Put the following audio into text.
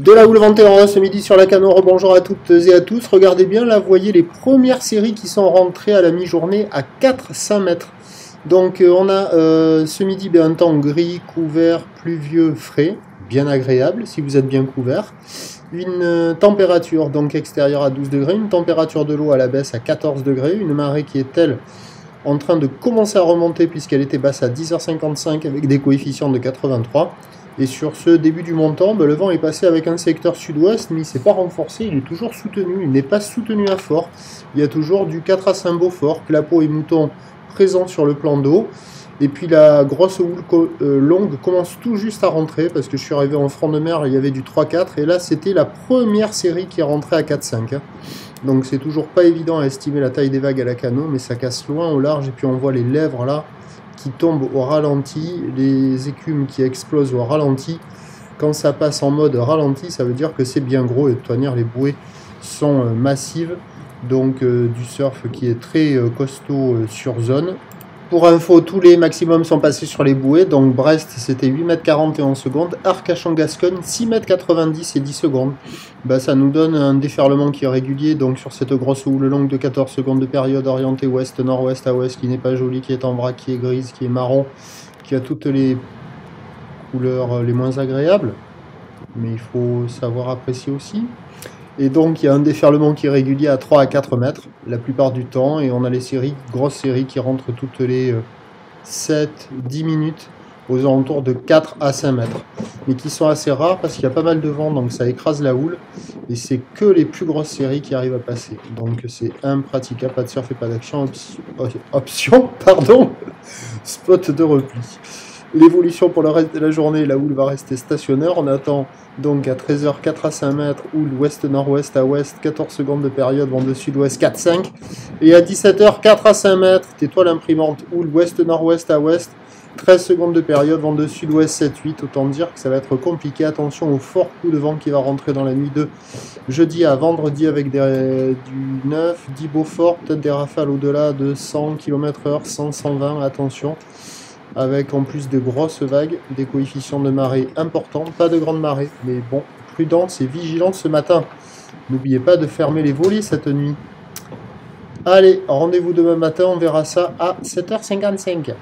De la houle 21 ce midi sur la Cano, bonjour à toutes et à tous. Regardez bien, là vous voyez les premières séries qui sont rentrées à la mi-journée à 400 mètres. Donc on a ce midi un temps gris, couvert, pluvieux, frais, bien agréable si vous êtes bien couvert. Une température donc extérieure à 12 degrés, une température de l'eau à la baisse à 14 degrés, une marée qui est elle en train de commencer à remonter puisqu'elle était basse à 10h55 avec des coefficients de 83. Et sur ce début du montant, le vent est passé avec un secteur sud-ouest, mais il ne s'est pas renforcé, il est toujours soutenu, il n'est pas soutenu à fort. Il y a toujours du 4 à 5 Beaufort, clapot et mouton présents sur le plan d'eau. Et puis la grosse houle longue commence tout juste à rentrer, parce que je suis arrivé en front de mer, il y avait du 3-4, et là c'était la première série qui est rentrée à 4-5. Donc c'est toujours pas évident à estimer la taille des vagues à la Cano, mais ça casse loin au large, et puis on voit les lèvres là, qui tombent au ralenti, les écumes qui explosent au ralenti. Quand ça passe en mode ralenti, ça veut dire que c'est bien gros, et de toute manière les bouées sont massives, donc du surf qui est très costaud sur zone. Pour info, tous les maximums sont passés sur les bouées, donc Brest c'était 8,40 m et 11 secondes, Arcachon-Gascogne 6,90 m et 10 secondes. Ça nous donne un déferlement qui est régulier, donc sur cette grosse houle longue de 14 secondes de période orientée ouest-nord-ouest à ouest, qui n'est pas jolie, qui est en vrac, qui est grise, qui est marron, qui a toutes les couleurs les moins agréables, mais il faut savoir apprécier aussi. Et donc il y a un déferlement qui est régulier à 3 à 4 mètres la plupart du temps, et on a les séries, grosses séries qui rentrent toutes les 7-10 minutes aux alentours de 4 à 5 mètres, mais qui sont assez rares parce qu'il y a pas mal de vent, donc ça écrase la houle, et c'est que les plus grosses séries qui arrivent à passer, donc c'est impraticable, pas de surf et pas d'action, option, spot de repli. L'évolution pour le reste de la journée, la houle va rester stationnaire. On attend donc à 13h 4 à 5 mètres, houle ouest-nord-ouest à ouest, 14 secondes de période, vent de sud-ouest 4-5. Et à 17h 4 à 5 mètres, tais-toi l'imprimante, houle ouest-nord-ouest à ouest, 13 secondes de période, vent de sud-ouest 7-8. Autant dire que ça va être compliqué. Attention au fort coup de vent qui va rentrer dans la nuit de jeudi à vendredi avec du 9, 10 Beaufort, peut-être des rafales au-delà de 100 km/h, 100-120, attention. Avec en plus de grosses vagues, des coefficients de marée importants, pas de grande marée, mais bon, prudence et vigilance ce matin. N'oubliez pas de fermer les volets cette nuit. Allez, rendez-vous demain matin, on verra ça à 7h55.